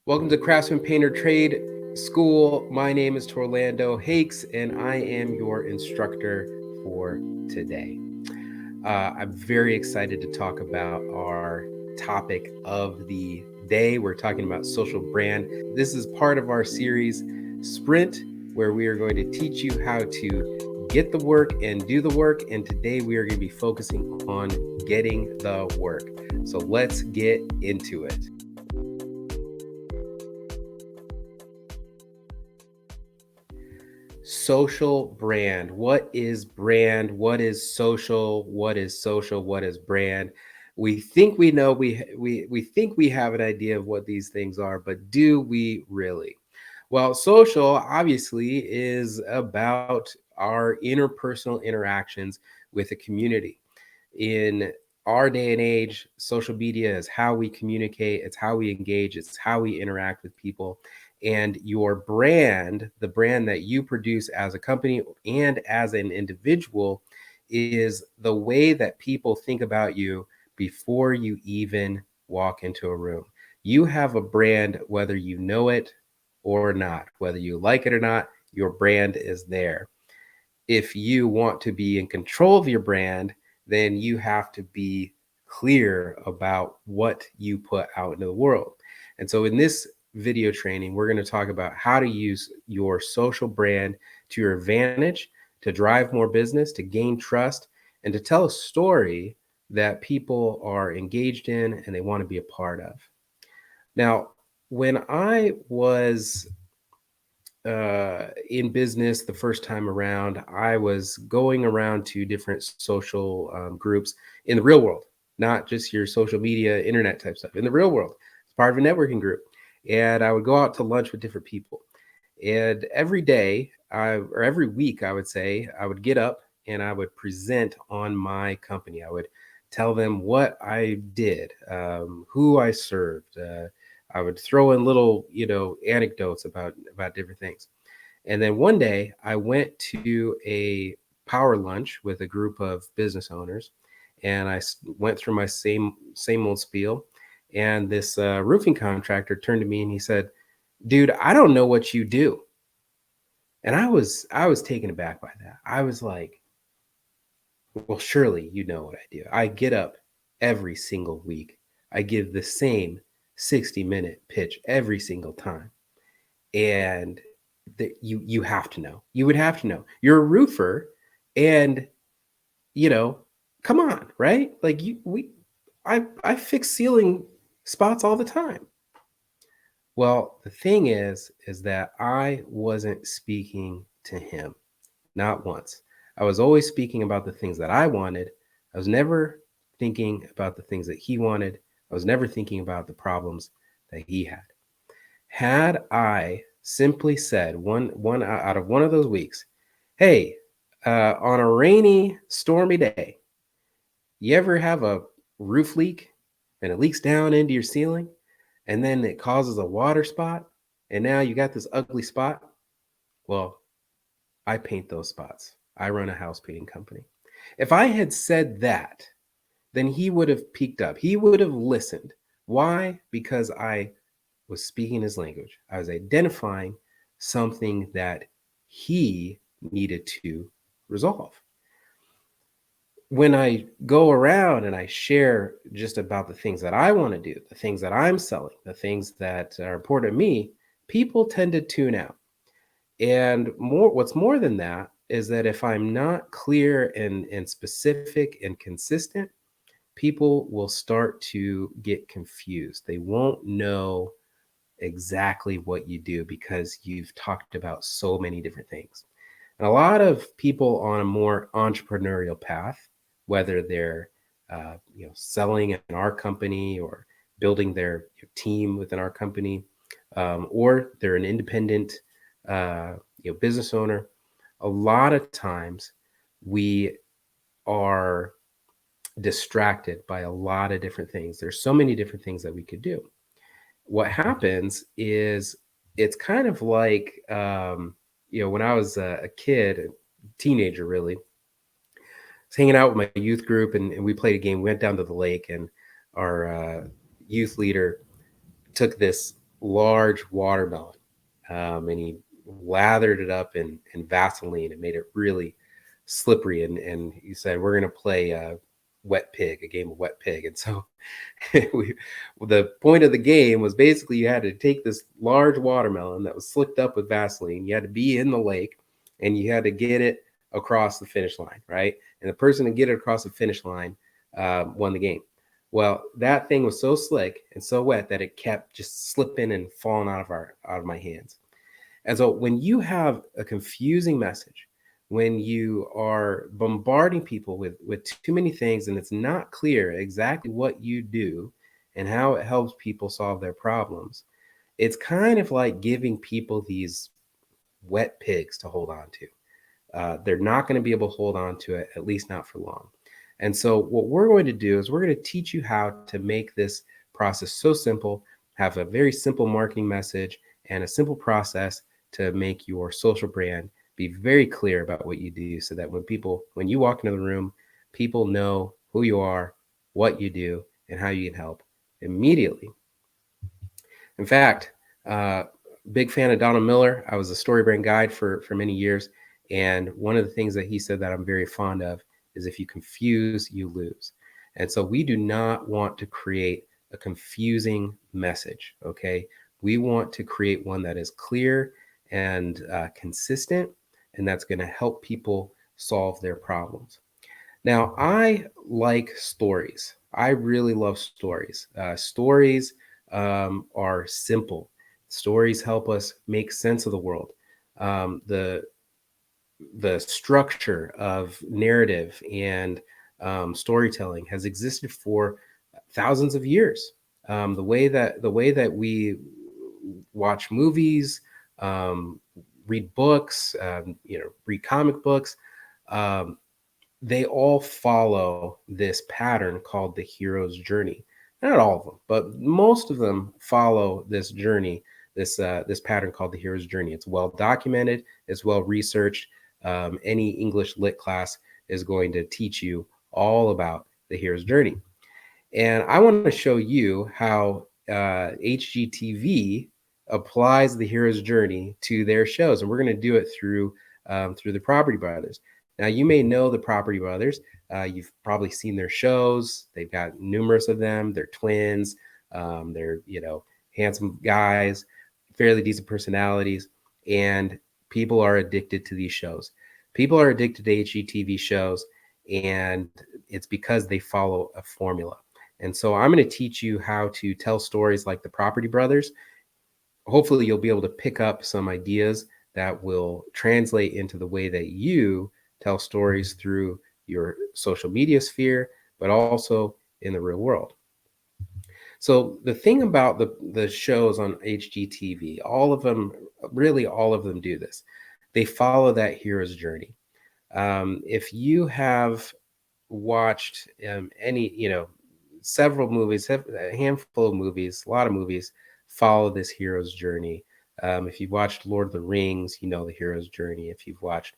Welcome to Craftsman Painter Trade School. My name is Torlando Hakes, and I am your instructor for today. I'm very excited to talk about our topic of the day. We're talking about social brand. This is part of our series, Sprint, where we are going to teach you how to get the work and do the work. And today we are going to be focusing on getting the work. So let's get into it. Social brand. What is brand? What is social? What is social? What is brand? We think we know, we think we have an idea of what these things are, but do we really? Well, social obviously is about our interpersonal interactions with a community. In our day and age, social media is how we communicate, it's how we engage, it's how we interact with people. And your brand, the brand that you produce as a company and as an individual, is the way that people think about you before you even walk into a room. You have a brand whether you know it or not, whether you like it or not, your brand is there. If you want to be in control of your brand, then you have to be clear about what you put out into the world. And so in this video training, we're going to talk about how to use your social brand to your advantage, to drive more business, to gain trust, and to tell a story that people are engaged in and they want to be a part of. Now, when I was in business the first time around, I was going around to different social groups in the real world, not just your social media, internet type stuff, in the real world. It's part of a networking group. And I would go out to lunch with different people. And every day, or every week, I would say, I would get up and I would present on my company. I would tell them what I did, who I served. I would throw in little, anecdotes about different things. And then one day I went to a power lunch with a group of business owners, and I went through my same old spiel. And this roofing contractor turned to me and he said, "Dude, I don't know what you do." And I was taken aback by that. I was like, "Well, surely you know what I do. I get up every single week. I give the same 60-minute pitch every single time. And you have to know. You would have to know. You're a roofer, and you know, come on, right? Like I fix ceiling spots all the time." Well, the thing is that I wasn't speaking to him, not once. I was always speaking about the things that I wanted. I was never thinking about the things that he wanted. I was never thinking about the problems that he had. Had I simply said one out of one of those weeks, "Hey, on a rainy, stormy day, you ever have a roof leak and it leaks down into your ceiling and then it causes a water spot and now you got this ugly spot?" Well, I paint those spots. I run a house painting company. If I had said that, then he would have peeked up. He would have listened. Why? Because I was speaking his language. I was identifying something that he needed to resolve. When I go around and I share just about the things that I want to do, the things that I'm selling, the things that are important to me, people tend to tune out. And what's more than that is that if I'm not clear and specific and consistent, people will start to get confused. They won't know exactly what you do because you've talked about so many different things. And a lot of people on a more entrepreneurial path, whether they're selling in our company or building their team within our company, or they're an independent business owner, a lot of times we are distracted by a lot of different things. There's so many different things that we could do. What happens is it's kind of like when I was a kid, a teenager really, I was hanging out with my youth group and we played a game. We went down to the lake and our youth leader took this large watermelon, and he lathered it up in Vaseline and made it really slippery. And he said, "We're going to play wet pig, a game of wet pig." And so we, the point of the game was basically you had to take this large watermelon that was slicked up with Vaseline. You had to be in the lake, and you had to get it across the finish line, right? And the person to get it across the finish line won the game. Well, that thing was so slick and so wet that it kept just slipping and falling out of my hands. And so when you have a confusing message, when you are bombarding people with too many things and it's not clear exactly what you do and how it helps people solve their problems, it's kind of like giving people these wet pigs to hold on to. They're not going to be able to hold on to it, at least not for long. And so, what we're going to do is we're going to teach you how to make this process so simple, have a very simple marketing message, and a simple process to make your social brand be very clear about what you do so that when you walk into the room, people know who you are, what you do, and how you can help immediately. In fact, big fan of Donald Miller. I was a story brand guide for many years. And one of the things that he said that I'm very fond of is if you confuse, you lose. And so we do not want to create a confusing message. Okay. We want to create one that is clear and consistent, and that's going to help people solve their problems. Now, I like stories. I really love stories. Stories are simple. Stories help us make sense of the world. The structure of narrative and storytelling has existed for thousands of years. The way that we watch movies, read books, read comic books, um, they all follow this pattern called the hero's journey. Not all of them, but most of them follow this journey, this pattern called the hero's journey. It's well documented, it's well researched. Any English lit class is going to teach you all about the hero's journey. And I want to show you how HGTV applies the hero's journey to their shows, and we're going to do it through the Property Brothers. Now, you may know the Property Brothers. You've probably seen their shows. They've got numerous of them. They're twins. They're handsome guys, fairly decent personalities, and people are addicted to these shows. People are addicted to HGTV shows, and it's because they follow a formula. And so I'm going to teach you how to tell stories like the Property Brothers. Hopefully, you'll be able to pick up some ideas that will translate into the way that you tell stories through your social media sphere, but also in the real world. So the thing about the shows on HGTV, really all of them do this. They follow that hero's journey. If you have watched several movies, a handful of movies, a lot of movies follow this hero's journey. If you've watched Lord of the Rings, you know the hero's journey. If you've watched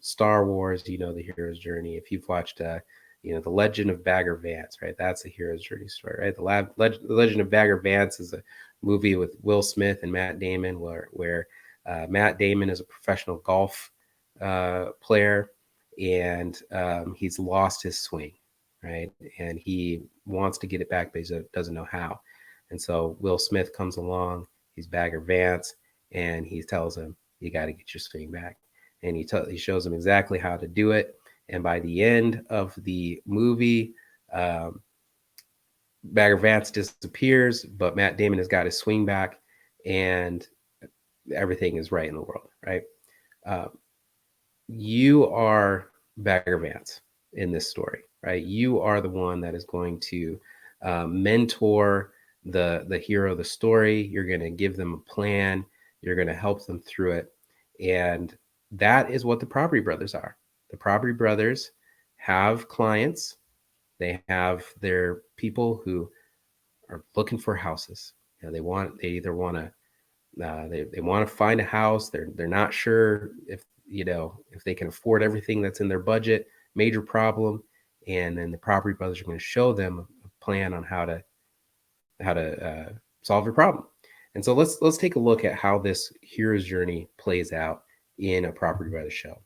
Star Wars, you know the hero's journey. If you've watched The Legend of Bagger Vance, right? That's a hero's journey story, right? The Legend of Bagger Vance is a movie with Will Smith and Matt Damon, where Matt Damon is a professional golf player, and he's lost his swing, right? And he wants to get it back, but he doesn't know how. And so Will Smith comes along. He's Bagger Vance, and he tells him, "You got to get your swing back." And he shows him exactly how to do it. And by the end of the movie, Bagger Vance disappears, but Matt Damon has got his swing back, and everything is right in the world, right? You are Bagger Vance in this story, right? You are the one that is going to mentor the hero of the story. You're going to give them a plan. You're going to help them through it. And that is what the Property Brothers are. The Property Brothers have clients. They have their people who are looking for houses. They either want to they want to find a house. They're not sure if they can afford everything that's in their budget. Major problem. And then the Property Brothers are going to show them a plan on how to solve your problem. And so let's take a look at how this hero's journey plays out in a property by the show.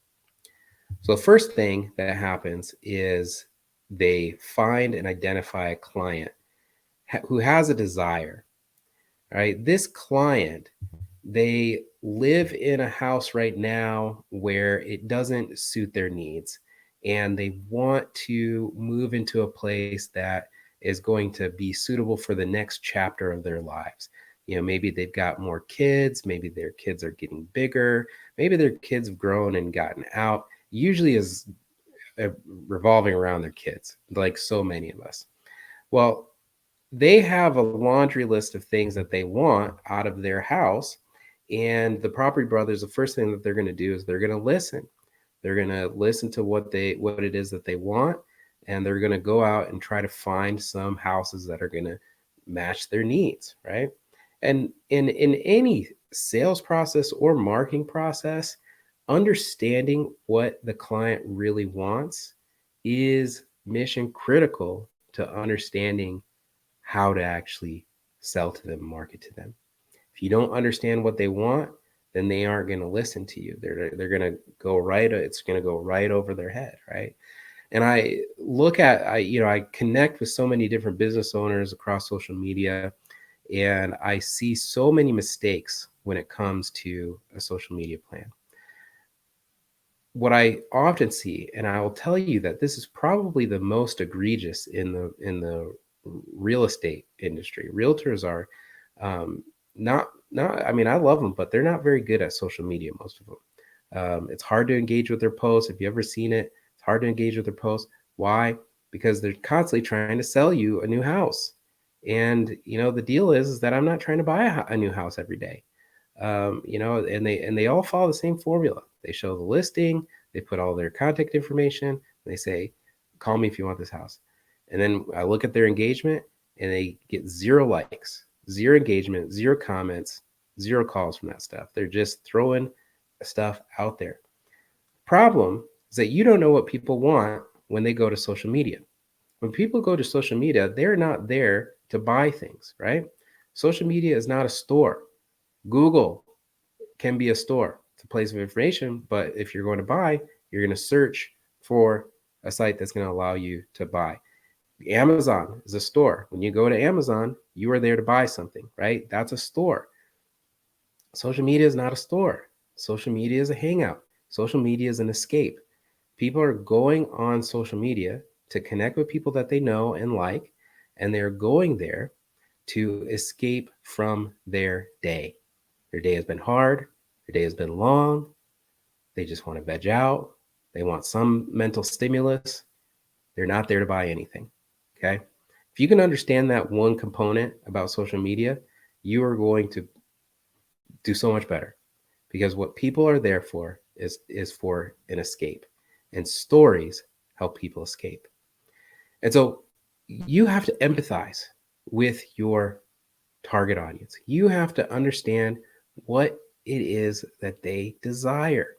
So the first thing that happens is they find and identify a client who has a desire. All right, this client, they live in a house right now where it doesn't suit their needs, and they want to move into a place that is going to be suitable for the next chapter of their lives. Maybe they've got more kids, maybe their kids are getting bigger, maybe their kids have grown and gotten out. Usually is revolving around their kids, like so many of us. Well, they have a laundry list of things that they want out of their house. And the property brothers, the first thing that they're going to do is they're going to listen. They're going to listen to what it is that they want, and they're going to go out and try to find some houses that are going to match their needs, right? And in any sales process or marketing process, understanding what the client really wants is mission critical to understanding how to actually sell to them, market to them. If you don't understand what they want, then they aren't going to listen to you. They're going to go right. It's going to go right over their head, right? And I connect with so many different business owners across social media, and I see so many mistakes when it comes to a social media plan. What I often see, and I will tell you that this is probably the most egregious in the real estate industry. Realtors are not. I mean, I love them, but they're not very good at social media. Most of them. It's hard to engage with their posts. If you ever seen it, it's hard to engage with their posts. Why? Because they're constantly trying to sell you a new house. And the deal is that I'm not trying to buy a new house every day. And they all follow the same formula. They show the listing, they put all their contact information, they say, call me if you want this house. And then I look at their engagement, and they get 0 likes, 0 engagement, 0 comments, 0 calls from that stuff. They're just throwing stuff out there. Problem is that you don't know what people want when they go to social media. When people go to social media, they're not there to buy things, right? Social media is not a store. Google can be a store. It's a place of information, but if you're going to buy, you're going to search for a site that's going to allow you to buy. Amazon is a store. When you go to Amazon, you are there to buy something, right? That's a store. Social media is not a store. Social media is a hangout. Social media is an escape. People are going on social media to connect with people that they know and like, and they're going there to escape from their day. Their day has been hard. Their day has been long. They just want to veg out. They want some mental stimulus. They're not there to buy anything. Okay. If you can understand that one component about social media, you are going to do so much better, because what people are there for is for an escape, and stories help people escape. And so you have to empathize with your target audience. You have to understand what it is that they desire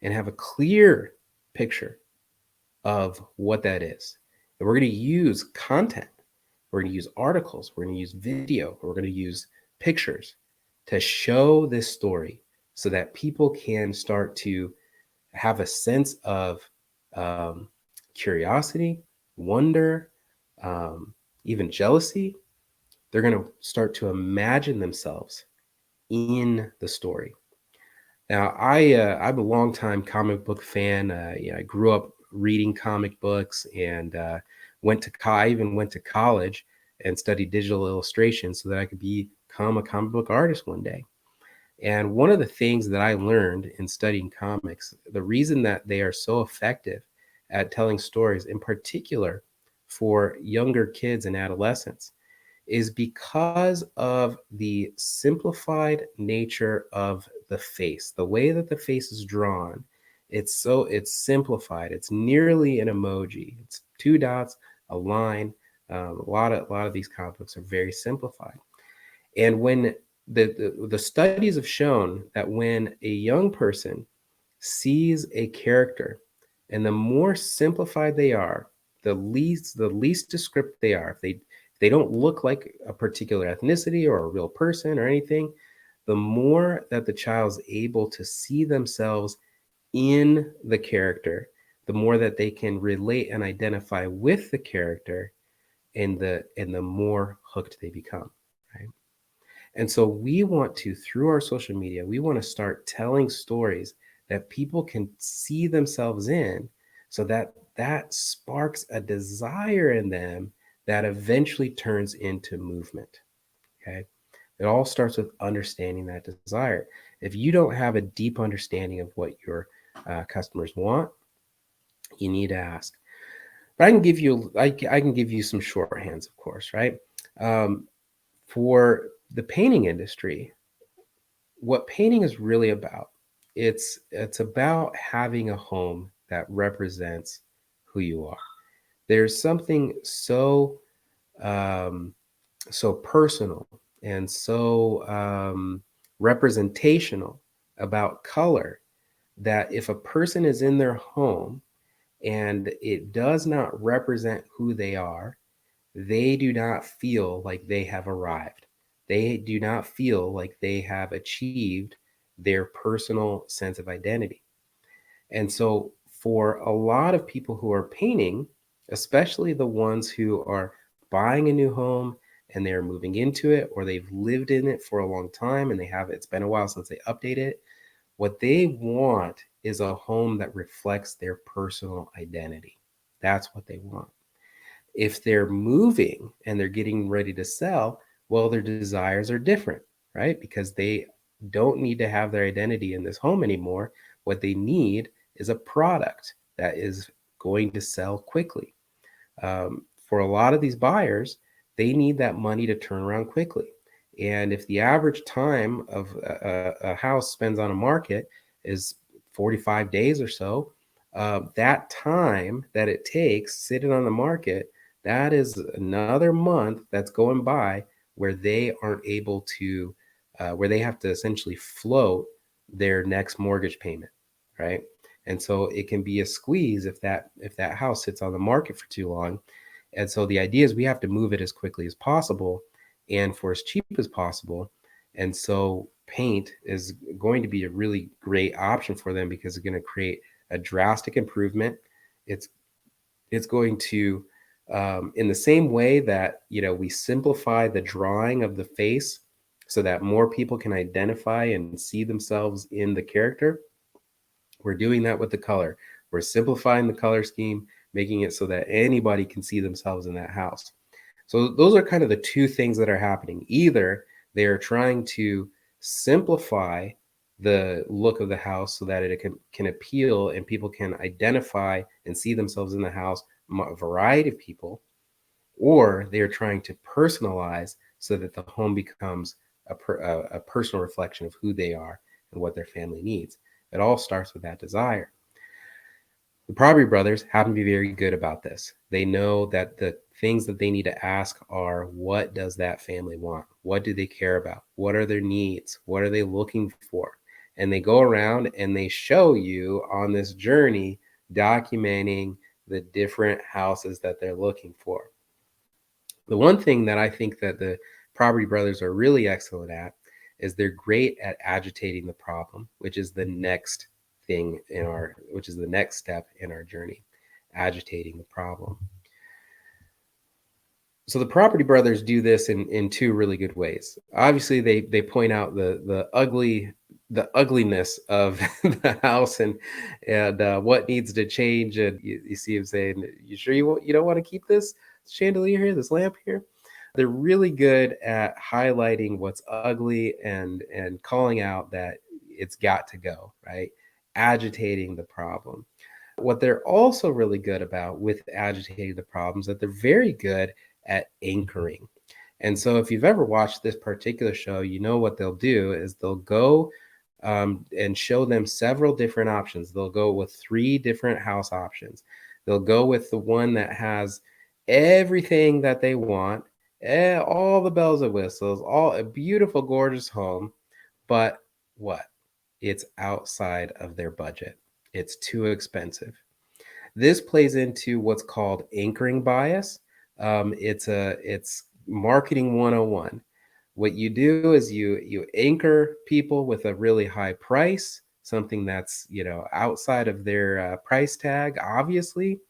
and have a clear picture of what that is. And we're going to use content. We're going to use articles. We're going to use video. We're going to use pictures to show this story so that people can start to have a sense of curiosity, wonder, even jealousy. They're going to start to imagine themselves in the story. Now, I'm a longtime comic book fan. I grew up reading comic books, and I even went to college and studied digital illustration so that I could become a comic book artist one day. And one of the things that I learned in studying comics, the reason that they are so effective at telling stories, in particular for younger kids and adolescents, is because of the simplified nature of the face. The way that the face is drawn, it's simplified. It's nearly an emoji. It's 2 dots, a line. A lot of these comic books are very simplified. And when the studies have shown that when a young person sees a character, and the more simplified they are, the least descriptive they are, they don't look like a particular ethnicity or a real person or anything, the more that the child's able to see themselves in the character, the more that they can relate and identify with the character, and the more hooked they become, right? And so we want to, through our social media, we want to start telling stories that people can see themselves in, so that that sparks a desire in them that eventually turns into movement. Okay. It all starts with understanding that desire. If you don't have a deep understanding of what your customers want, you need to ask. But I can give you some shorthands, of course, right? Um, for the painting industry, what painting is really about, it's about having a home that represents who you are. There's something so um, so personal and so representational about color, that if a person is in their home and it does not represent who they are, they do not feel like they have arrived. They do not feel like they have achieved their personal sense of identity. And so, for a lot of people who are painting, especially the ones who are buying a new home and they're moving into it, or they've lived in it for a long time and it's been a while since they updated it, what they want is a home that reflects their personal identity. That's what they want. If they're moving and they're getting ready to sell, well, their desires are different, right? Because they don't need to have their identity in this home anymore. What they need is a product that is going to sell quickly. For a lot of these buyers, they need that money to turn around quickly. And if the average time of a house spends on a market is 45 days or so, that time that it takes sitting on the market, that is another month that's going by where they aren't able to, where they have to essentially float their next mortgage payment, right? And so it can be a squeeze if that house sits on the market for too long. And so the idea is we have to move it as quickly as possible and for as cheap as possible. And so paint is going to be a really great option for them because it's going to create a drastic improvement. It's it's going to, in the same way that we simplify the drawing of the face so that more people can identify and see themselves in the character. We're doing that with the color. We're simplifying the color scheme, making it so that anybody can see themselves in that house. So those are kind of the two things that are happening. Either they are trying to simplify the look of the house so that it can appeal and people can identify and see themselves in the house, a variety of people, or they're trying to personalize so that the home becomes a personal reflection of who they are and what their family needs. It all starts with that desire. The Property Brothers happen to be very good about this. They know that the things that they need to ask are, what does that family want? What do they care about? What are their needs? What are they looking for? And they go around and they show you on this journey, documenting the different houses that they're looking for. The one thing that I think that the Property Brothers are really excellent at is they're great at agitating the problem, which is the next which is the next step in our journey, agitating the problem. So the Property Brothers do this in two really good ways. Obviously, they point out the ugliness of the house and what needs to change. And you see him saying, "You sure you don't want to keep this chandelier here, this lamp here?" They're really good at highlighting what's ugly and calling out that it's got to go, right? Agitating the problem. What they're also really good about with agitating the problems, that they're very good at anchoring. And so if you've ever watched this particular show, you know what they'll do is they'll go and show them several different options. They'll go with three different house options. They'll go with the one that has everything that they want, all the bells and whistles, all a beautiful, gorgeous home. But what? It's outside of their budget. It's too expensive. This plays into what's called anchoring bias. It's marketing 101. What you do is you anchor people with a really high price, something that's, outside of their price tag, obviously,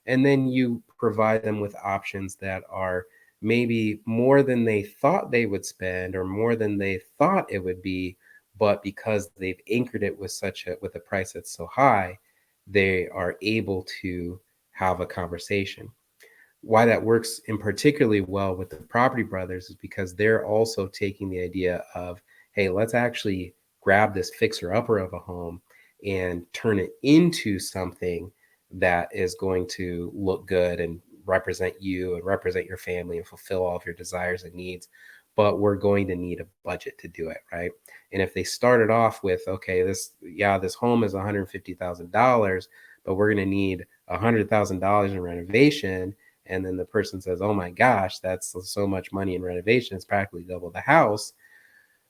and then you provide them with options that are maybe more than they thought they would spend or more than they thought it would be, but because they've anchored it with a price that's so high, they are able to have a conversation. Why that works in particularly well with the property brothers is because they're also taking the idea of, hey, let's actually grab this fixer upper of a home and turn it into something that is going to look good and represent you and represent your family and fulfill all of your desires and needs. But we're going to need a budget to do it, right? And if they started off with, okay, this home is $150,000, but we're going to need $100,000 in renovation, and then the person says, oh my gosh, that's so much money in renovation, it's practically double the house.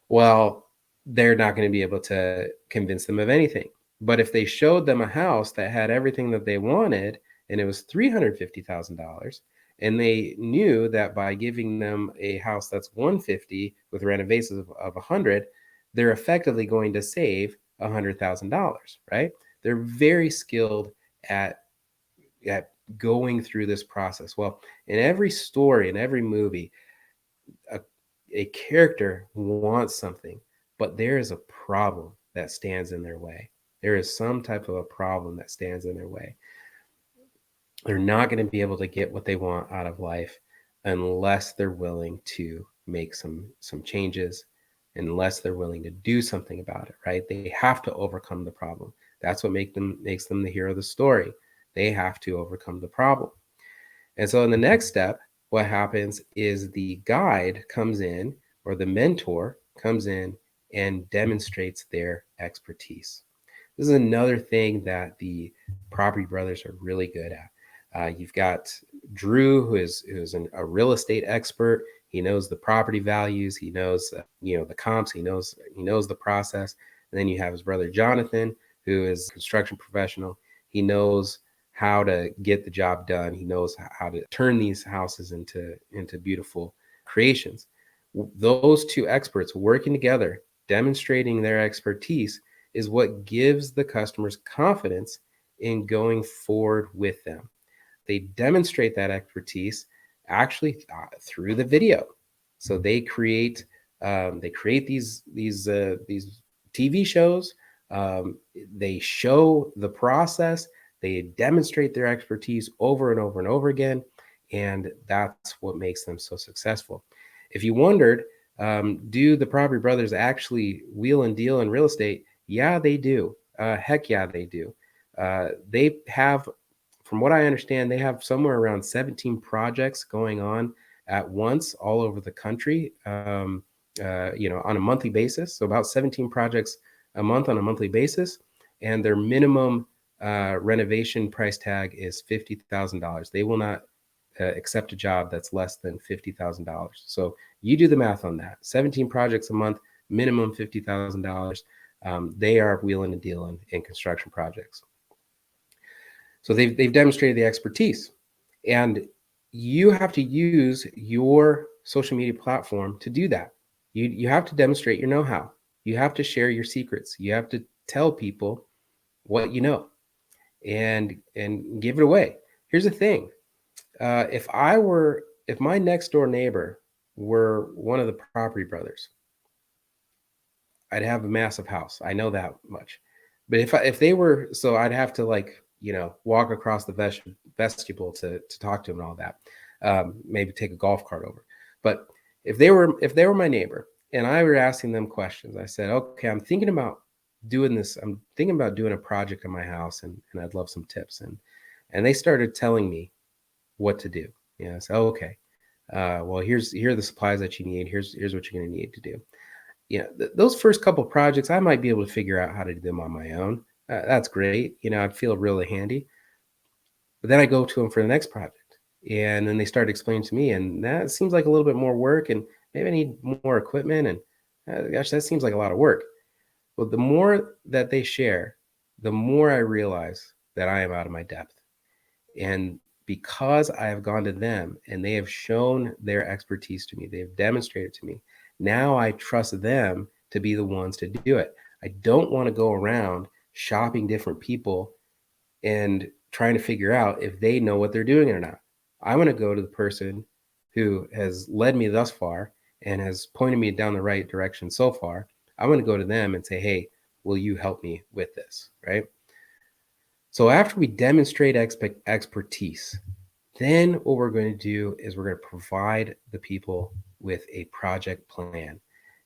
Well, they're not going to be able to convince them of anything. But if they showed them a house that had everything that they wanted and it was $350,000, and they knew that by giving them a house that's 150 with renovations of 100, they're effectively going to save $100,000, right? They're very skilled at going through this process. Well, in every story, in every movie, a, a character wants something, but there is a problem that stands in their way. There is some type of a problem that stands in their way. They're not going to be able to get what they want out of life unless they're willing to make some changes, unless they're willing to do something about it, right? They have to overcome the problem. That's what makes them the hero of the story. They have to overcome the problem. And so in the next step, what happens is the guide comes in, or the mentor comes in and demonstrates their expertise. This is another thing that the property brothers are really good at. You've got Drew, who's a real estate expert. He knows the property values. He knows the comps. He knows the process. And then you have his brother Jonathan, who is a construction professional. He knows how to get the job done. He knows how to turn these houses into beautiful creations. Those two experts working together, demonstrating their expertise, is what gives the customers confidence in going forward with them. They demonstrate that expertise actually through the video. So they create these TV shows. They show the process. They demonstrate their expertise over and over and over again, and that's what makes them so successful. If you wondered, do the property brothers actually wheel and deal in real estate? Yeah, they do. Heck yeah, they do. They have, from what I understand, they have somewhere around 17 projects going on at once all over the country, on a monthly basis. So about 17 projects a month on a monthly basis. And their minimum renovation price tag is $50,000. They will not accept a job that's less than $50,000. So you do the math on that. 17 projects a month, minimum $50,000. They are wheeling and dealing in construction projects. So they've demonstrated the expertise, and you have to use your social media platform to do that. You have to demonstrate your know-how. You have to share your secrets. You have to tell people what you know, and give it away. Here's the thing: if my next door neighbor were one of the property brothers, I'd have a massive house. I know that much. But if they were, so I'd have to walk across the vestibule to talk to them and all that. Maybe take a golf cart over. But if they were my neighbor and I were asking them questions, I said, okay, I'm thinking about doing this. I'm thinking about doing a project in my house, and I'd love some tips. And they started telling me what to do. Yeah, so okay. Well, here are the supplies that you need. Here's what you're going to need to do. Those first couple projects, I might be able to figure out how to do them on my own. That's great. I'd feel really handy. But then I go to them for the next project, and then they start explaining to me, and that seems like a little bit more work, and maybe I need more equipment, and gosh, that seems like a lot of work. Well, the more that they share, the more I realize that I am out of my depth. And because I have gone to them and they have shown their expertise to me, they've demonstrated to me. Now I trust them to be the ones to do it. I don't want to go around shopping different people and trying to figure out if they know what they're doing or not. I want to go to the person who has led me thus far and has pointed me down the right direction so far. I want to go to them and say, hey, will you help me with this? Right. So after we demonstrate expertise, then what we're going to do is we're going to provide the people with a project plan.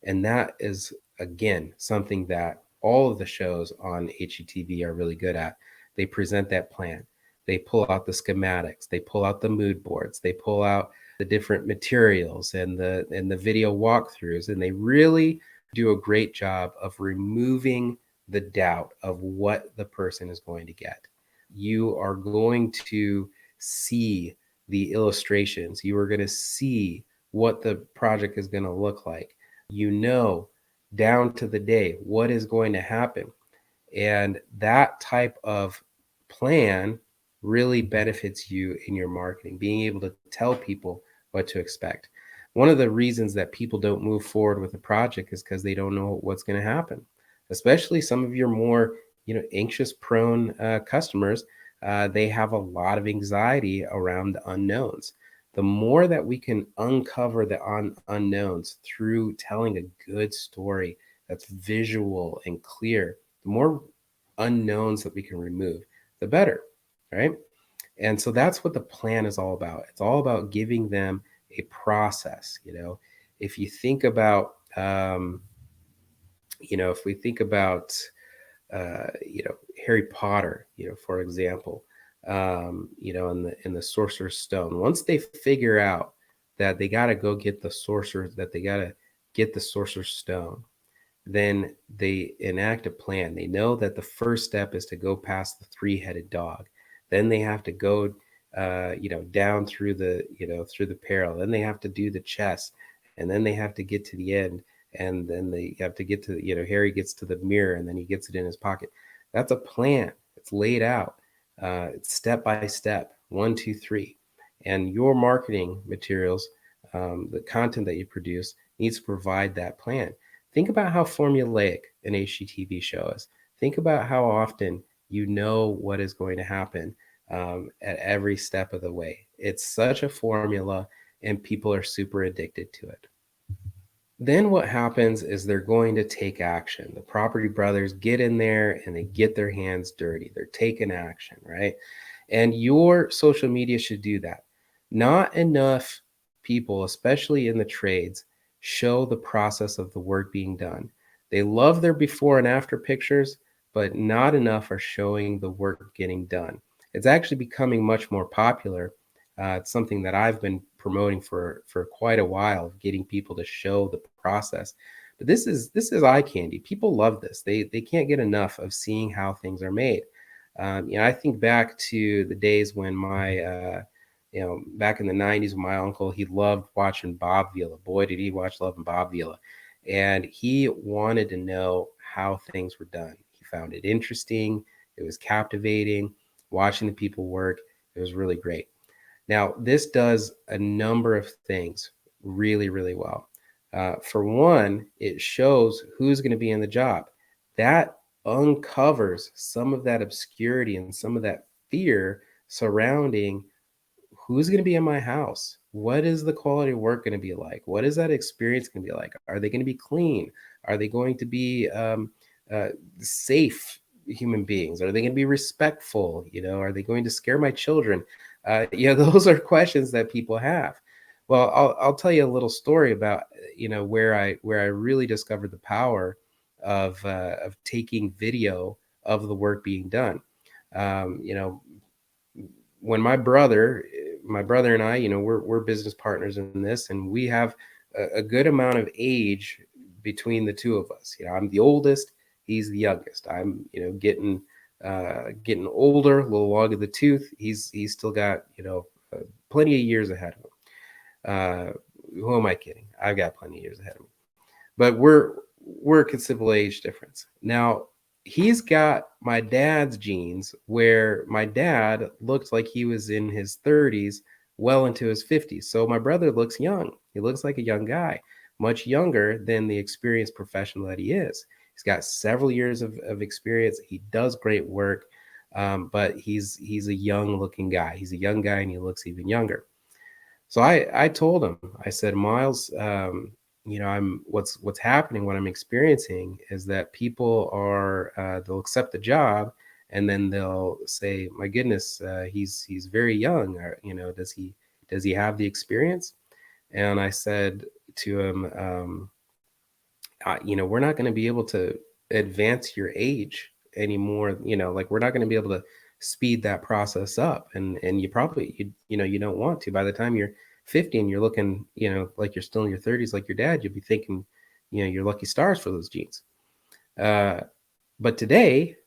And that is, again, something that all of the shows on HGTV are really good at. They present that plan. They pull out the schematics, they pull out the mood boards, they pull out the different materials and the video walkthroughs, and they really do a great job of removing the doubt of what the person is going to get. You are going to see the illustrations. You are going to see what the project is going to look like. You know, down to the day, what is going to happen. And that type of plan really benefits you in your marketing, being able to tell people what to expect. One of the reasons that people don't move forward with a project is because they don't know what's going to happen, especially some of your more anxious prone customers. They have a lot of anxiety around the unknowns. The more that we can uncover the unknowns through telling a good story that's visual and clear, the more unknowns that we can remove, the better, right? And so that's what the plan is all about. It's all about giving them a process. If you think about, if we think about, Harry Potter, for example, in the Sorcerer's Stone. Once they figure out that they got to go get the Sorcerer's Stone, then they enact a plan. They know that the first step is to go past the three-headed dog. Then they have to go, down through the peril. Then they have to do the chest, and then they have to get to the end, and then they have to get to, Harry gets to the mirror, and then he gets it in his pocket. That's a plan. It's laid out. It's step by step, 1, 2, 3, and your marketing materials, the content that you produce needs to provide that plan. Think about how formulaic an HGTV show is. Think about how often you know what is going to happen at every step of the way. It's such a formula, and people are super addicted to it. Then what happens is they're going to take action. The Property Brothers get in there and they get their hands dirty. They're taking action, right? And your social media should do that. Not enough people, especially in the trades, show the process of the work being done. They love their before and after pictures, but not enough are showing the work getting done. It's actually becoming much more popular. It's something that I've been promoting for quite a while, getting people to show the process. But this is eye candy. People love this. They can't get enough of seeing how things are made. I think back to the days when back in the 90s, my uncle, he loved watching Bob Vila. Boy, did he watch Love and Bob Vila. And he wanted to know how things were done. He found it interesting. It was captivating. Watching the people work, it was really great. Now, this does a number of things really, really well. For one, it shows who's going to be in the job. That uncovers some of that obscurity and some of that fear surrounding who's going to be in my house. What is the quality of work going to be like? What is that experience going to be like? Are they going to be clean? Are they going to be safe human beings? Are they going to be respectful? Are they going to scare my children? Those are questions that people have. Well, I'll tell you a little story about where I really discovered the power of taking video of the work being done. When my brother and I, we're business partners in this, and we have a good amount of age between the two of us. I'm the oldest, he's the youngest. I'm getting older, a little long in the tooth. He's still got plenty of years ahead of him. Who am I kidding? I've got plenty of years ahead of me. But we're a considerable age difference. Now, he's got my dad's genes, where my dad looked like he was in his 30s, well into his 50s. So my brother looks young. He looks like a young guy, much younger than the experienced professional that he is. He's got several years of experience. He does great work, but he's a young looking guy. He's a young guy and he looks even younger. So I told him, I said, Miles, I'm what's happening, what I'm experiencing is that people are they'll accept the job and then they'll say, my goodness, he's very young. Or, does he have the experience? And I said to him, we're not going to be able to advance your age anymore. Like we're not going to be able to speed that process up. And you probably, you don't want to. By the time you're 50 and you're looking, like you're still in your 30s, like your dad, you'll be thinking, you're lucky stars for those genes. But today,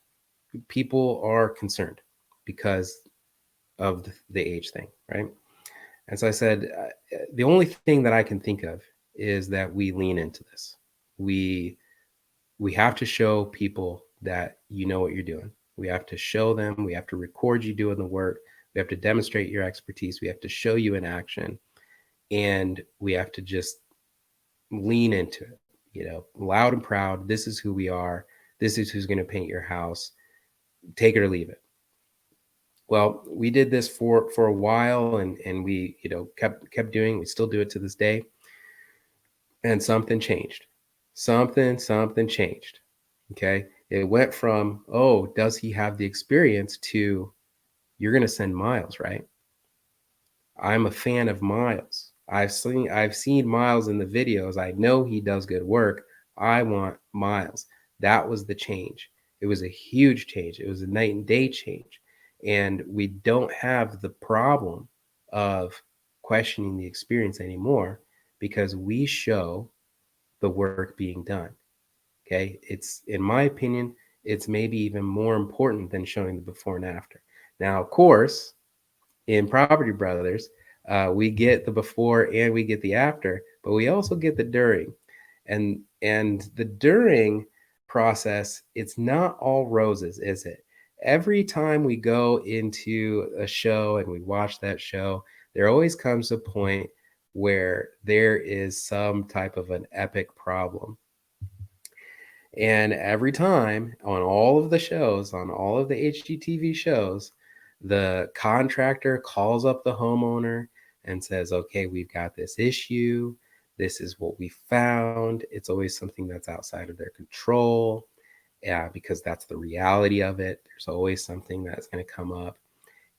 people are concerned because of the age thing, right? And so I said, the only thing that I can think of is that we lean into this. We have to show people that you know what you're doing. We have to show them, we have to record you doing the work. We have to demonstrate your expertise. We have to show you in action. And we have to just lean into it, loud and proud. This is who we are. This is who's going to paint your house. Take it or leave it. Well, we did this for a while, and we, kept doing. We still do it to this day. And something changed. Something changed. Okay. It went from, oh, does he have the experience, to, you're going to send Miles, right? I'm a fan of Miles. I've seen Miles in the videos. I know he does good work. I want Miles. That was the change. It was a huge change. It was a night and day change. And we don't have the problem of questioning the experience anymore because we show the work being done. Okay. It's, in my opinion, it's maybe even more important than showing the before and after. Now, of course, in Property Brothers, we get the before and we get the after, but we also get the during. And the during process, it's not all roses, is it? Every time we go into a show and we watch that show, there always comes a point where there is some type of an epic problem. And every time on all of the shows, on all of the HGTV shows, the contractor calls up the homeowner and says, okay, we've got this issue. This is what we found. It's always something that's outside of their control. Yeah, because that's the reality of it. There's always something that's going to come up.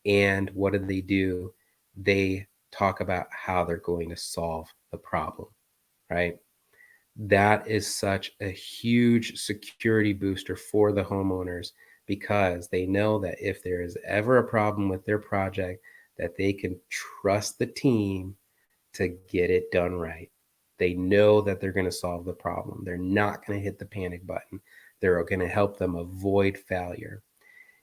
And what do? They talk about how they're going to solve the problem, right? That is such a huge security booster for the homeowners, because they know that if there is ever a problem with their project, that they can trust the team to get it done right. They know that they're going to solve the problem. They're not going to hit the panic button. They're going to help them avoid failure.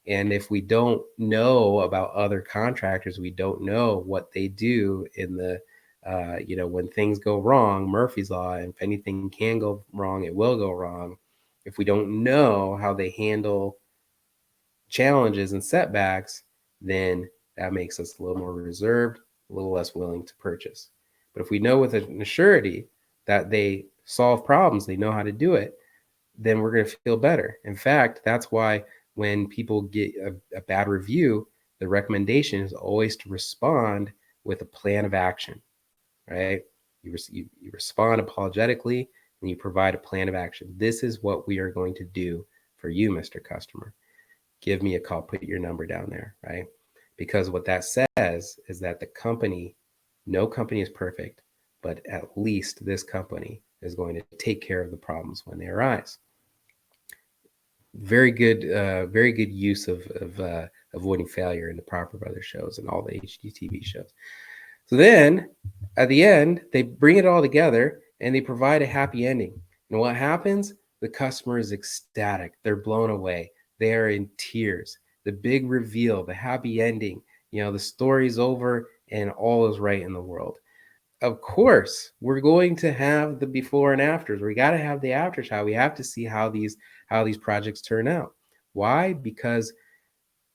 And if we don't know about other contractors, we don't know what they do in the when things go wrong, Murphy's Law, and if anything can go wrong, it will go wrong. If we don't know how they handle challenges and setbacks, then that makes us a little more reserved, a little less willing to purchase. But if we know with an surety that they solve problems, they know how to do it, then we're going to feel better. In fact, that's why when people get a bad review, the recommendation is always to respond with a plan of action, right? You respond apologetically and you provide a plan of action. This is what we are going to do for you, Mr. Customer. Give me a call, put your number down there, right? Because what that says is that no company is perfect, but at least this company is going to take care of the problems when they arise. Very good use of avoiding failure in the Proper Brothers shows and all the HGTV shows. So then at the end, they bring it all together and they provide a happy ending. And what happens? The customer is ecstatic. They're blown away. They are in tears. The big reveal, the happy ending, the story's over and all is right in the world. Of course, we're going to have the before and afters. We got to have the after shot. We have to see how these projects turn out. Why? Because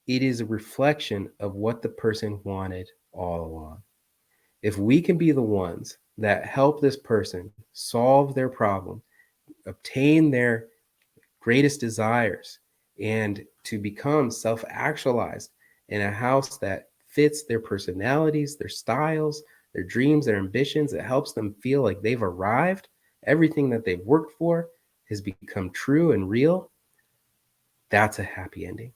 it is a reflection of what the person wanted all along. If we can be the ones that help this person solve their problem, obtain their greatest desires, and to become self actualized in a house that fits their personalities, their styles, their dreams, their ambitions, it helps them feel like they've arrived. Everything that they've worked for has become true and real. That's a happy ending.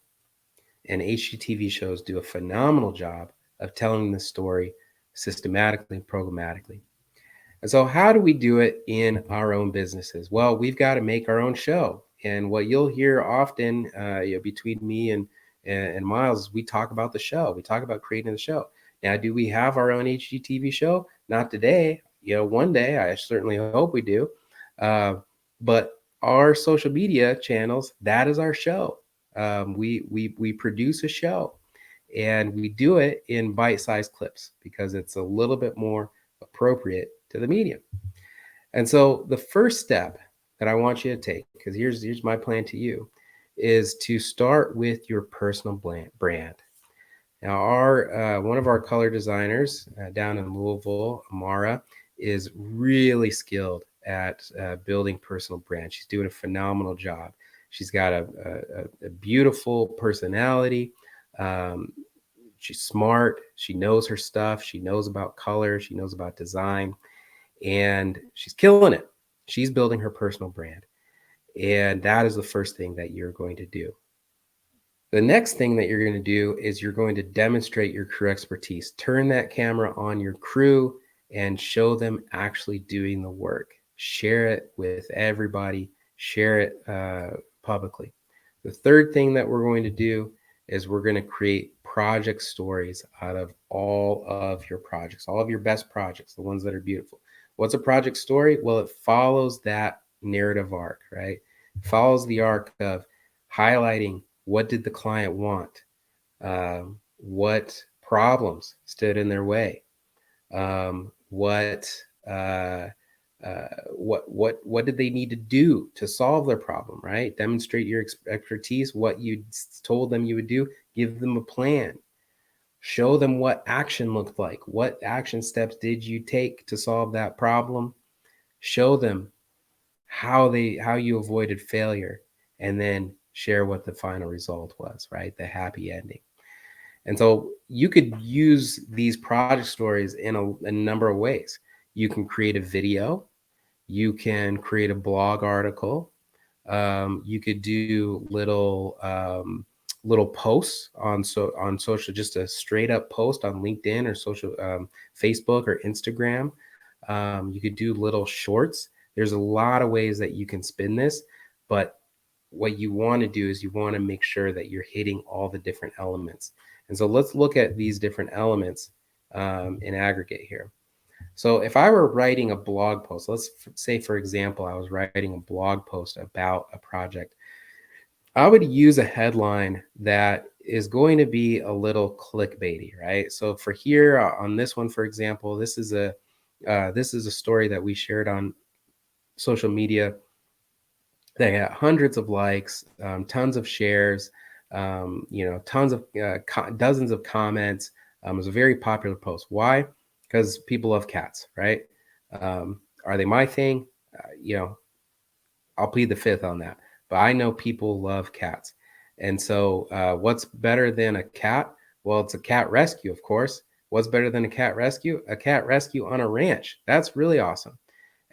And HGTV shows do a phenomenal job of telling the story systematically and programmatically. And so, how do we do it in our own businesses? Well, we've got to make our own show. And what you'll hear often, between me and Miles, we talk about the show. We talk about creating the show. Now, do we have our own HGTV show? Not today. One day. I certainly hope we do. But our social media channels, that is our show. We produce a show, and we do it in bite-sized clips because it's a little bit more appropriate to the medium. And so the first step that I want you to take, because here's my plan to you, is to start with your personal brand. Now, our one of our color designers down in Louisville, Amara, is really skilled at building personal brand. She's doing a phenomenal job. She's got a beautiful personality. Um, she's smart. She knows her stuff. She knows about color. She knows about design, and she's killing it. She's building her personal brand. And that is the first thing that you're going to do. The next thing that you're going to do is you're going to demonstrate your crew expertise. Turn that camera on your crew and show them actually doing the work. Share it with everybody. Share it publicly. The third thing that we're going to do is we're going to create project stories out of all of your projects, all of your best projects, the ones that are beautiful. What's a project story? Well, it follows that narrative arc, right? It follows the arc of highlighting what did the client want, what problems stood in their way, what did they need to do to solve their problem, right? Demonstrate your expertise, what you told them you would do, give them a plan, show them what action looked like, what action steps did you take to solve that problem, show them how you avoided failure, and then share what the final result was, right? The happy ending. And so you could use these project stories in a number of ways. You can create a video. You can create a blog article. You could do little posts on social, just a straight up post on LinkedIn or social Facebook or Instagram. You could do little shorts. There's a lot of ways that you can spin this, but what you want to do is you want to make sure that you're hitting all the different elements. And so let's look at these different elements in aggregate here. So if I were writing a blog post, let's say, for example, I was writing a blog post about a project, I would use a headline that is going to be a little clickbaity, right? So for here on this one, for example, this is a story that we shared on social media. They got hundreds of likes, tons of shares, tons of dozens of comments. It was a very popular post. Why? Because people love cats, right? Are they my thing? I'll plead the fifth on that. But I know people love cats. And so what's better than a cat? Well, it's a cat rescue, of course. What's better than a cat rescue? A cat rescue on a ranch. That's really awesome.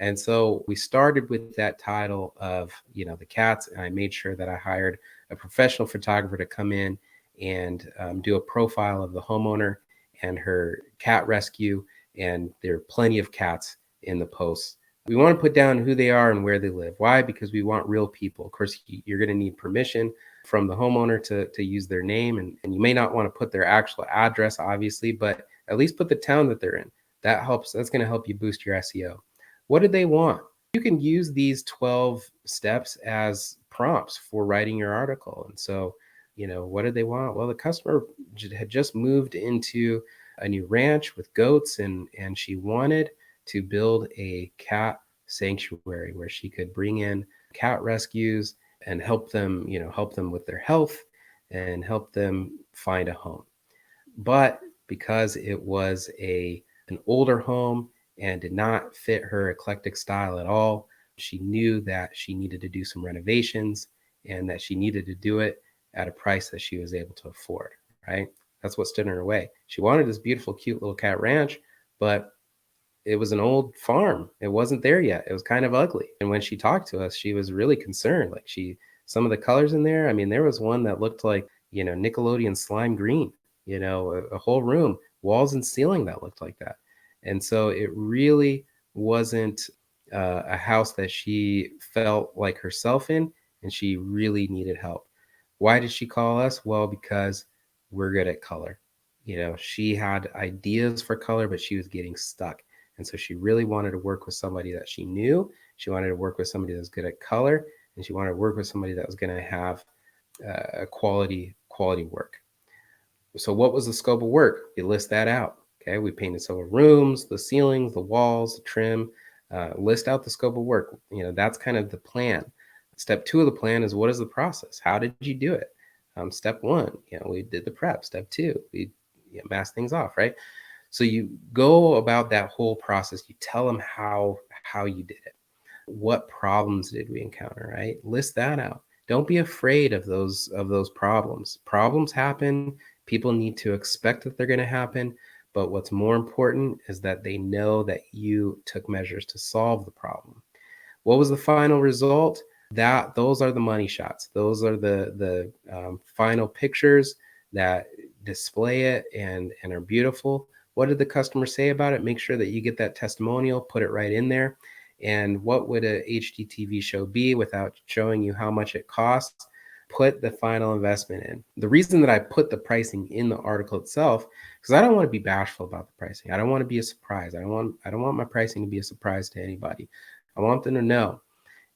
And so we started with that title of, the cats, and I made sure that I hired a professional photographer to come in and do a profile of the homeowner and her cat rescue. And there are plenty of cats in the posts. We want to put down who they are and where they live. Why? Because we want real people. Of course, you're going to need permission from the homeowner to use their name. And you may not want to put their actual address, obviously, but at least put the town that they're in. That helps. That's going to help you boost your SEO. What did they want? You can use these 12 steps as prompts for writing your article. And so, what did they want? Well, the customer had just moved into a new ranch with goats, and she wanted to build a cat sanctuary where she could bring in cat rescues and help them, help them with their health and help them find a home. But because it was an older home and did not fit her eclectic style at all, she knew that she needed to do some renovations and that she needed to do it at a price that she was able to afford, right? That's what stood in her way. She wanted this beautiful, cute little cat ranch, but it was an old farm. It wasn't there yet. It was kind of ugly. And when she talked to us, she was really concerned. Like some of the colors in there, I mean, there was one that looked like, Nickelodeon slime green, a whole room, walls and ceiling that looked like that. And so it really wasn't a house that she felt like herself in, and she really needed help. Why did she call us? Well, because we're good at color. She had ideas for color, but she was getting stuck. And so she really wanted to work with somebody that she knew. She wanted to work with somebody that was good at color, and she wanted to work with somebody that was going to have quality work. So what was the scope of work? We list that out. Okay, we painted several rooms, the ceilings, the walls, the trim. List out the scope of work. That's kind of the plan. Step 2 of the plan is, what is the process? How did you do it? Step 1, we did the prep. Step 2, we masked things off, right? So you go about that whole process. You tell them how you did it. What problems did we encounter, right? List that out. Don't be afraid of those problems. Problems happen. People need to expect that they're going to happen. But what's more important is that they know that you took measures to solve the problem. What was the final result? Those are the money shots. Those are the final pictures that display it and are beautiful. What did the customer say about it? Make sure that you get that testimonial, put it right in there. And what would a HGTV show be without showing you how much it costs? Put the final investment in. The reason that I put the pricing in the article itself, because I don't want to be bashful about the pricing. I don't want to be a surprise. I don't want my pricing to be a surprise to anybody. I want them to know.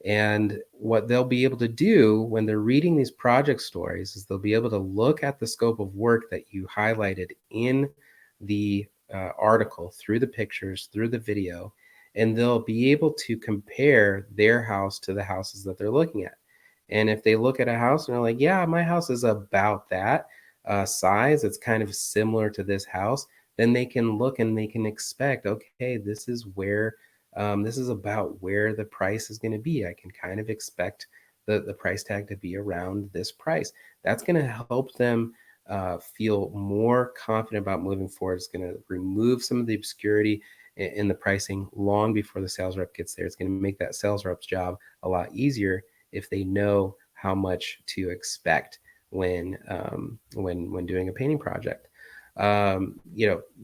And what they'll be able to do when they're reading these project stories is they'll be able to look at the scope of work that you highlighted in the article, through the pictures, through the video, and they'll be able to compare their house to the houses that they're looking at. And if they look at a house and they're like, yeah, my house is about that size, it's kind of similar to this house, then they can look and they can expect, okay, this is about where the price is going to be. I can kind of expect the price tag to be around this price. That's going to help them feel more confident about moving forward. It's going to remove some of the obscurity in the pricing long before the sales rep gets there. It's going to make that sales rep's job a lot easier if they know how much to expect when doing a painting project. The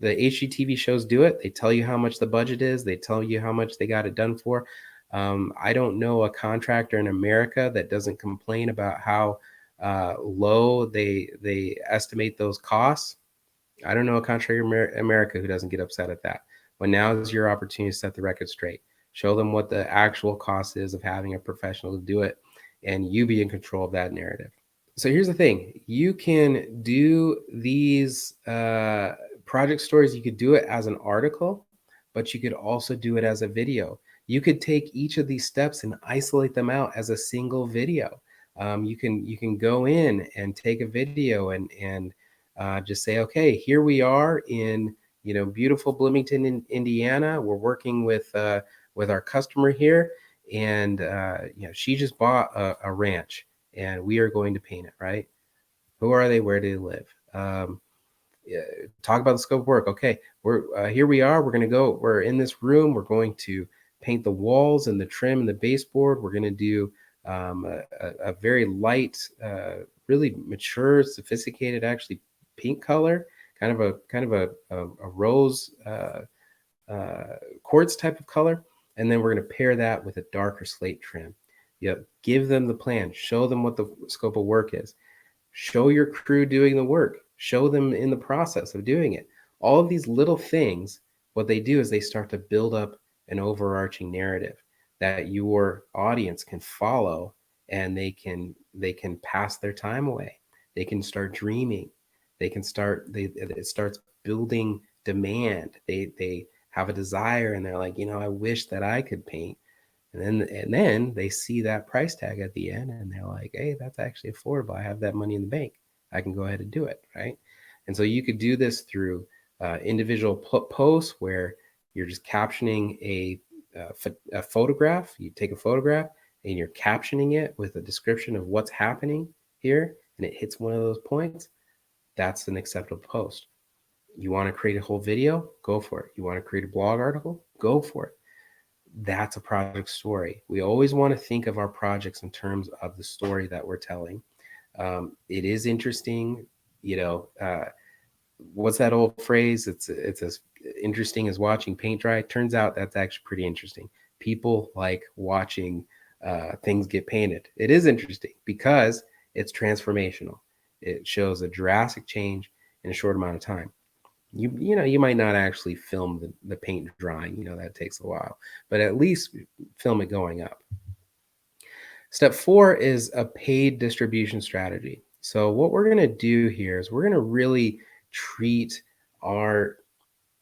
HGTV shows do it. They tell you how much the budget is. They tell you how much they got it done for. I don't know a contractor in America that doesn't complain about how low they estimate those costs. I don't know a contractor in America who doesn't get upset at that. When now is your opportunity to set the record straight. Show them what the actual cost is of having a professional to do it, and you be in control of that narrative. So here's the thing. You can do these project stories. You could do it as an article, but you could also do it as a video. You could take each of these steps and isolate them out as a single video. You can go in and take a video and just say, okay, here we are in beautiful Bloomington, Indiana. We're working with our customer here, and she just bought a ranch, and we are going to paint it, right? Who are they? Where do they live? Talk about the scope of work. Okay, we're here we are. We're in this room. We're going to paint the walls and the trim and the baseboard. We're going to do a very light, really mature, sophisticated, actually pink color, kind of a rose quartz type of color. And then we're going to pair that with a darker slate trim. Give them the plan. Show them what the scope of work is. Show your crew doing the work. Show them in the process of doing it. All of these little things, what they do is they start to build up an overarching narrative that your audience can follow, and they can pass their time away. They can start dreaming. It starts building demand. They have a desire, and they're like, I wish that I could paint. And then they see that price tag at the end, and they're like, hey, that's actually affordable. I have that money in the bank. I can go ahead and do it, right? And so you could do this through individual posts where you're just captioning a photograph. You take a photograph and you're captioning it with a description of what's happening here, and it hits one of those points. That's an acceptable post. You want to create a whole video? Go for it. You want to create a blog article? Go for it. That's a project story. We always want to think of our projects in terms of the story that we're telling. It is interesting, what's that old phrase? It's as interesting as watching paint dry. Turns out that's actually pretty interesting. People like watching things get painted. It is interesting because it's transformational. It shows a drastic change in a short amount of time. You might not actually film the paint drying, that takes a while, but at least film it going up. Step 4 is a paid distribution strategy. So what we're going to do here is we're going to really treat our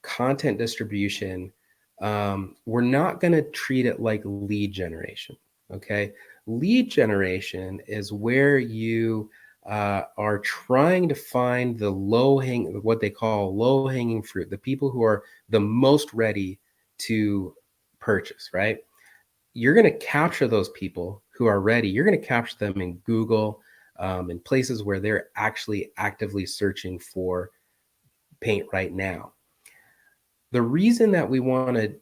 content distribution. We're not going to treat it like lead generation. Okay. Lead generation is where you are trying to find the what they call low hanging fruit, the people who are the most ready to purchase, right? You're going to capture those people who are ready. You're going to capture them in Google, in places where they're actually actively searching for paint right now. The reason that we want to,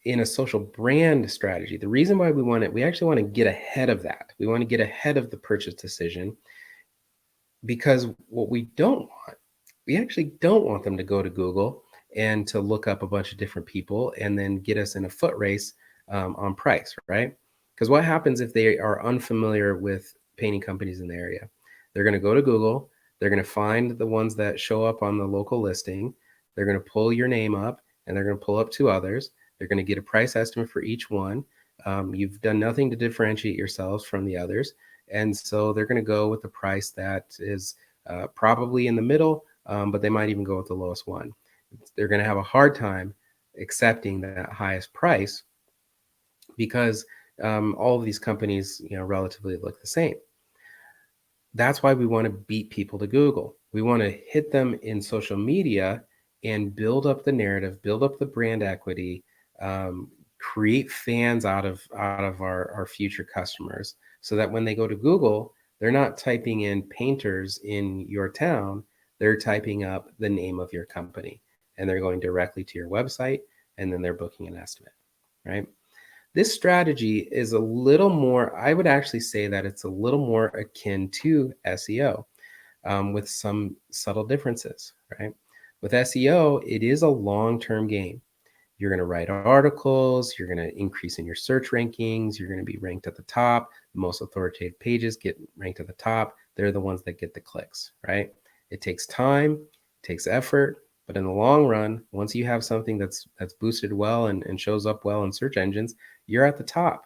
in a social brand strategy, the reason why we actually want to get ahead of that. We want to get ahead of the purchase decision, because what we actually don't want them to go to Google and to look up a bunch of different people and then get us in a foot race on price, right? Because what happens if they are unfamiliar with painting companies in the area? They're going to go to Google. They're going to find the ones that show up on the local listing. They're going to pull your name up, and they're going to pull up 2 others. They're going to get a price estimate for each one. You've done nothing to differentiate yourselves from the others. And so they're going to go with the price that is probably in the middle, but they might even go with the lowest one. They're going to have a hard time accepting that highest price because all of these companies, relatively look the same. That's why we want to beat people to Google. We want to hit them in social media and build up the narrative, build up the brand equity, create fans out of our future customers, so that when they go to Google, they're not typing in painters in your town. They're typing up the name of your company, and they're going directly to your website, and then they're booking an estimate, right? This strategy is a little more, I would actually say that it's a little more akin to SEO, with some subtle differences, right? With SEO, it is a long-term game. You're going to write articles, you're going to increase in your search rankings, you're going to be ranked at the top. The most authoritative pages get ranked at the top. They're the ones that get the clicks, right? It takes time, it takes effort, but in the long run, once you have something that's boosted well and shows up well in search engines, you're at the top.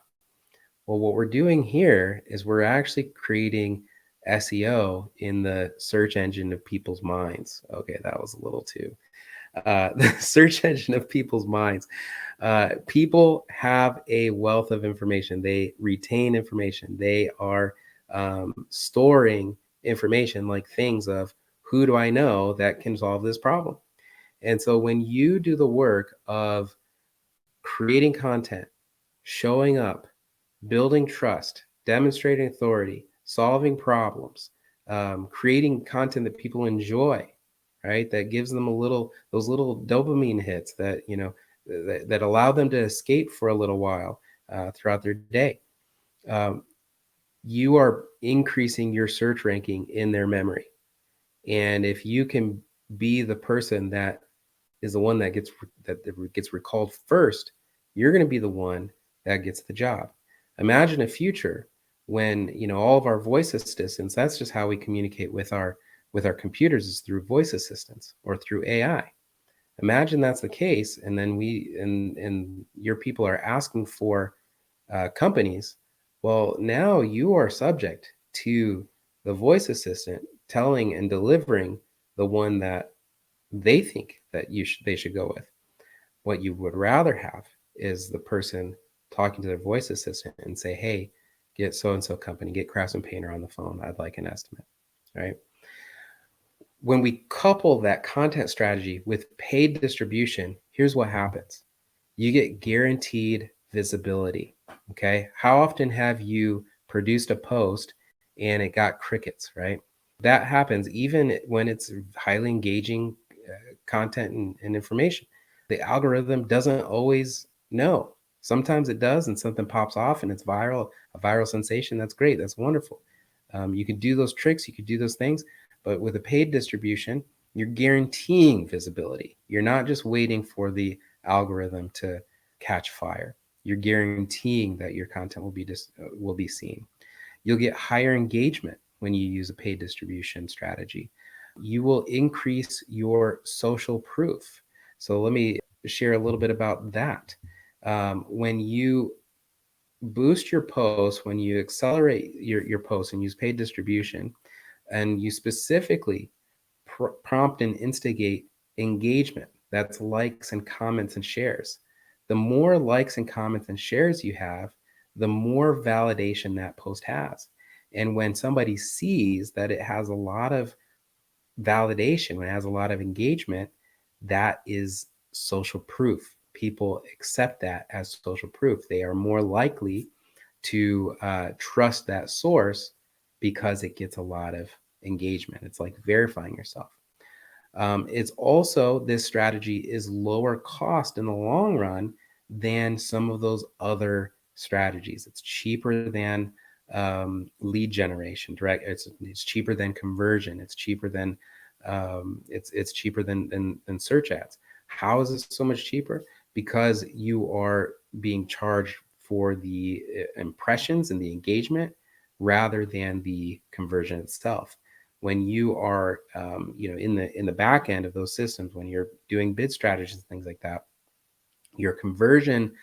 Well, what we're doing here is we're actually creating SEO in the search engine of people's minds. Okay, that was a little too. The search engine of people's minds. People have a wealth of information. They retain information. They are storing information, like things of, who do I know that can solve this problem? And so when you do the work of creating content, showing up, building trust, demonstrating authority, solving problems, creating content that people enjoy, right? That gives them those little dopamine hits that, that allow them to escape for a little while throughout their day. You are increasing your search ranking in their memory. And if you can be the person that is the one that gets recalled first, you're going to be the one that gets the job. Imagine a future when, all of our voice assistants, that's just how we communicate with our computers, is through voice assistants or through AI. Imagine that's the case, and then and your people are asking for companies. Well, now you are subject to the voice assistant telling and delivering the one that they think that they should go with. What you would rather have is the person talking to their voice assistant and say, hey, get so and so company, get Craftsman Painter on the phone. I'd like an estimate, right? When we couple that content strategy with paid distribution, here's what happens. You get guaranteed visibility. Okay. How often have you produced a post and it got crickets, right? That happens even when it's highly engaging content and information. The algorithm doesn't always know. Sometimes it does, and something pops off and it's viral, a viral sensation. That's great. That's wonderful. You can do those tricks, you could do those things, but with a paid distribution, you're guaranteeing visibility. You're not just waiting for the algorithm to catch fire. You're guaranteeing that your content will be seen. You'll get higher engagement when you use a paid distribution strategy. You will increase your social proof. So let me share a little bit about that. When you boost your posts, when you accelerate your posts and use paid distribution, and you specifically prompt and instigate engagement, that's likes and comments and shares. The more likes and comments and shares you have, the more validation that post has. And when somebody sees that it has a lot of validation, when it has a lot of engagement, that is social proof. People accept that as social proof. They are more likely to trust that source because it gets a lot of engagement. It's like verifying yourself. It's also, this strategy is lower cost in the long run than some of those other strategies. It's cheaper than lead generation, direct. It's cheaper than conversion. It's cheaper than it's cheaper than search ads. How is it so much cheaper? Because you are being charged for the impressions and the engagement rather than the conversion itself. When you are in the back end of those systems, when you're doing bid strategies and things like that, your conversion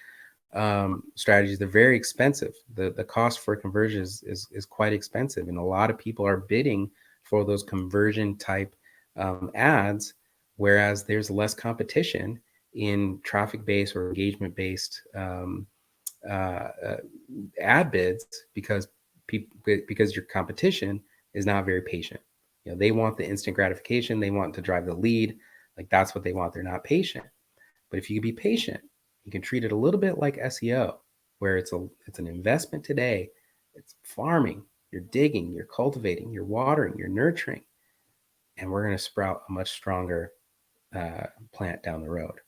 strategies, they're very expensive. The cost for conversion is quite expensive, and a lot of people are bidding for those conversion type ads, whereas there's less competition in traffic based or engagement based uh, uh, ad bids, because because your competition is not very patient. They want the instant gratification. They want to drive the lead. Like, that's what they want. They're not patient. But if you can be patient, you can treat it a little bit like SEO, where it's an investment today. It's farming. You're digging, you're cultivating, you're watering, you're nurturing, and we're going to sprout a much stronger plant down the road.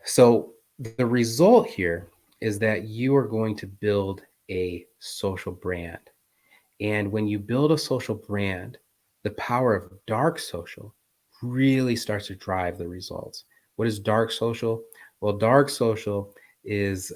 So the result here is that you are going to build a social brand. And when you build a social brand, the power of dark social really starts to drive the results. What is dark social? Well, dark social is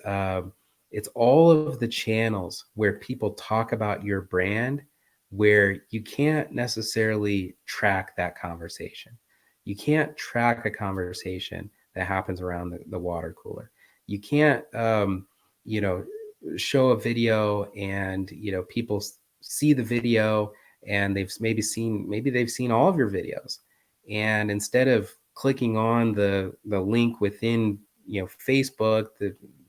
it's all of the channels where people talk about your brand, where you can't necessarily track that conversation. You can't track a conversation that happens around the water cooler. You can't, you know, show a video and people see the video and maybe they've seen all of your videos, and instead of clicking on the link within Facebook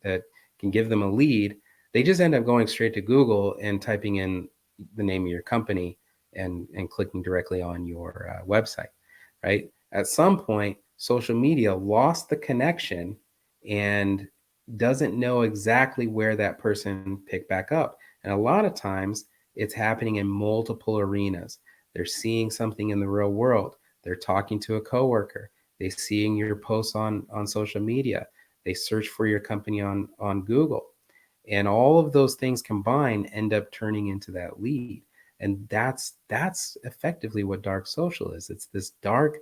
that can give them a lead, they just end up going straight to Google and typing in the name of your company and clicking directly on your website, right? At some point, social media lost the connection and doesn't know exactly where that person picked back up. And a lot of times it's happening in multiple arenas. They're seeing something in the real world. They're talking to a coworker. They're seeing your posts on social media. They search for your company on Google. And all of those things combined end up turning into that lead. And that's effectively what dark social is. It's this dark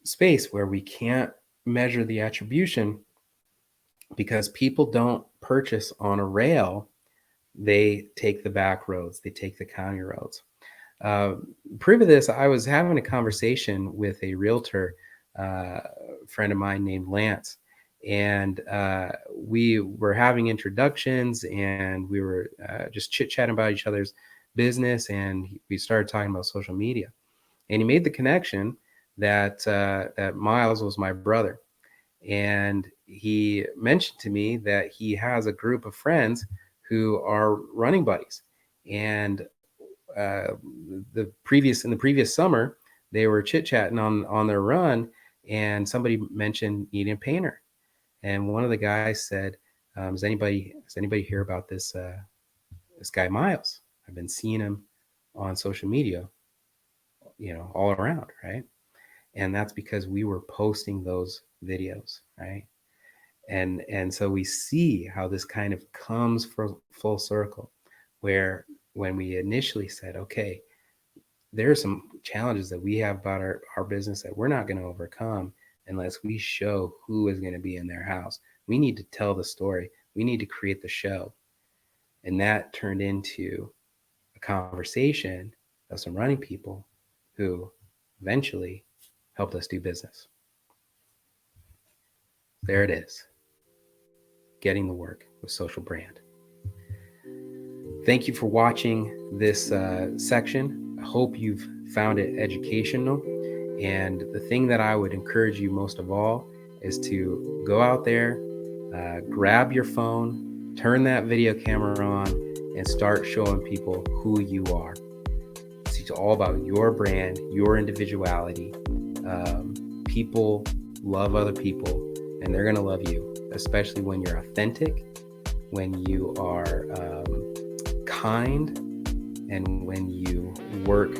space where we can't measure the attribution because people don't purchase on a rail. They take the back roads, they take the county roads. Uh, Proof of this, I was having a conversation with a realtor friend of mine named Lance, and we were having introductions, and we were just chit-chatting about each other's business, and we started talking about social media. And he made the connection that Miles was my brother, and he mentioned to me that he has a group of friends who are running buddies, and uh, in the previous summer they were chit chatting on their run, and somebody mentioned needing a painter, and one of the guys said, does anybody hear about this guy Miles? I've been seeing him on social media, all around, right? And that's because we were posting those videos, right? And so we see how this kind of comes full circle, where when we initially said, okay, there are some challenges that we have about our business that we're not going to overcome unless we show who is going to be in their house. We need to tell the story. We need to create the show. And that turned into a conversation of some running people who eventually helped us do business. There it is. Getting the work with social brand. Thank you for watching this section. I hope you've found it educational. And the thing that I would encourage you most of all is to go out there, grab your phone, turn that video camera on, and start showing people who you are. It's all about your brand, your individuality. People love other people, and they're going to love you, especially when you're authentic, when you are kind, and when you work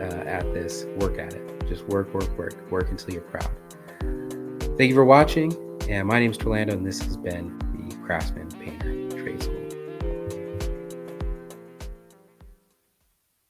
at it. Just work until you're proud. Thank you for watching, and my name is Orlando, and this has been the Craftsman Painter Trade School.